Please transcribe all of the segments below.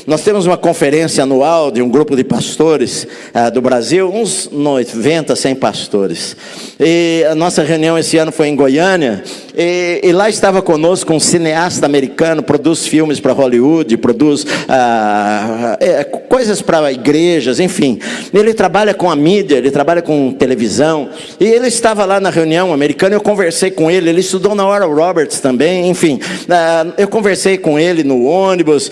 nós temos uma conferência anual de um grupo de pastores do Brasil, uns 90, 100 pastores. E a nossa reunião esse ano foi em Goiânia, e lá estava conosco um cineasta americano, produz filmes para Hollywood, produz coisas para igrejas, enfim. Ele trabalha com a mídia, ele trabalha com televisão, e ele estava lá na reunião americana. Eu conversei com ele, ele estudou na Oral Roberts também, enfim. Eu conversei com ele no ônibus.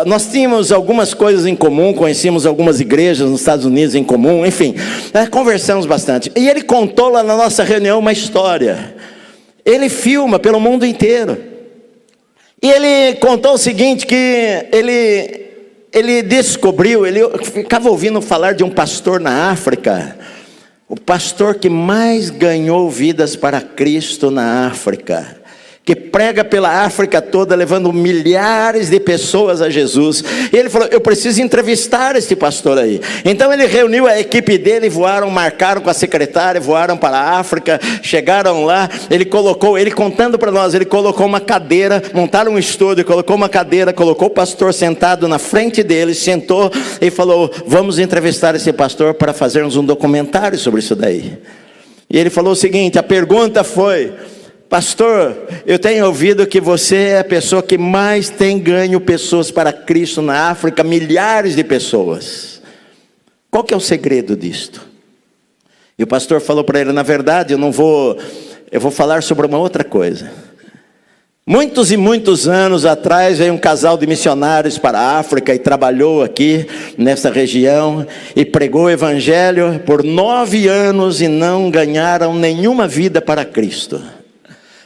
Nós tínhamos algumas coisas em comum, conhecíamos algumas igrejas nos Estados Unidos em comum, enfim. Conversamos bastante. E ele contou lá na nossa reunião uma história. Ele filma pelo mundo inteiro. E ele contou o seguinte, que ele descobriu, ele ficava ouvindo falar de um pastor na África, o pastor que mais ganhou vidas para Cristo na África, que prega pela África toda, levando milhares de pessoas a Jesus. E ele falou: eu preciso entrevistar esse pastor aí. Então ele reuniu a equipe dele, voaram, marcaram com a secretária, voaram para a África, chegaram lá, ele contando para nós, ele colocou uma cadeira, montaram um estúdio, colocou uma cadeira, colocou o pastor sentado na frente dele, sentou e falou: vamos entrevistar esse pastor para fazermos um documentário sobre isso daí. E ele falou o seguinte, a pergunta foi: pastor, eu tenho ouvido que você é a pessoa que mais tem ganho pessoas para Cristo na África, milhares de pessoas. Qual que é o segredo disto? E o pastor falou para ele: na verdade, eu vou falar sobre uma outra coisa. Muitos e muitos anos atrás veio um casal de missionários para a África e trabalhou aqui nessa região e pregou o evangelho por 9 anos e não ganharam nenhuma vida para Cristo.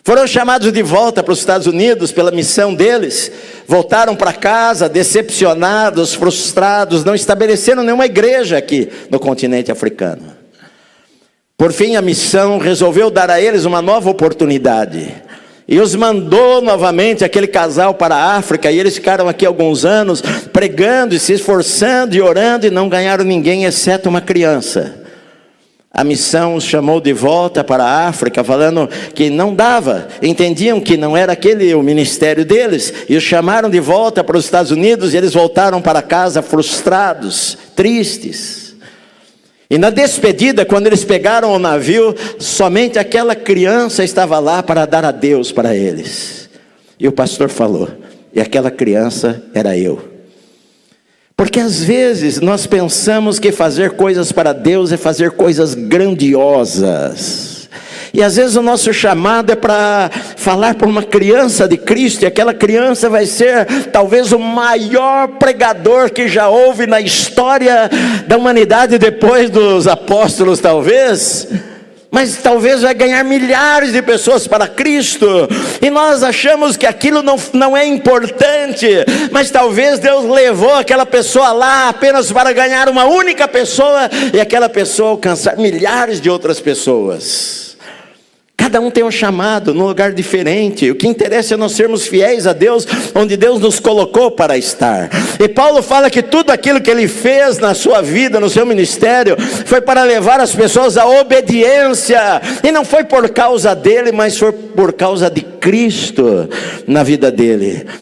Foram chamados de volta para os Estados Unidos pela missão deles, voltaram para casa decepcionados, frustrados, não estabeleceram nenhuma igreja aqui no continente africano. Por fim, a missão resolveu dar a eles uma nova oportunidade e os mandou novamente, aquele casal, para a África, e eles ficaram aqui alguns anos pregando e se esforçando e orando e não ganharam ninguém exceto uma criança. A missão os chamou de volta para a África, falando que não dava, entendiam que não era aquele o ministério deles, e os chamaram de volta para os Estados Unidos, e eles voltaram para casa frustrados, tristes. E na despedida, quando eles pegaram o navio, somente aquela criança estava lá para dar adeus para eles. E o pastor falou: e aquela criança era eu. Porque às vezes nós pensamos que fazer coisas para Deus é fazer coisas grandiosas. E às vezes o nosso chamado é para falar para uma criança de Cristo, e aquela criança vai ser talvez o maior pregador que já houve na história da humanidade, depois dos apóstolos talvez. Mas talvez vai ganhar milhares de pessoas para Cristo, e nós achamos que aquilo não é importante, mas talvez Deus levou aquela pessoa lá apenas para ganhar uma única pessoa, e aquela pessoa alcançar milhares de outras pessoas. Cada um tem um chamado num lugar diferente. O que interessa é nós sermos fiéis a Deus, onde Deus nos colocou para estar. E Paulo fala que tudo aquilo que ele fez na sua vida, no seu ministério, foi para levar as pessoas à obediência. E não foi por causa dele, mas foi por causa de Cristo na vida dele.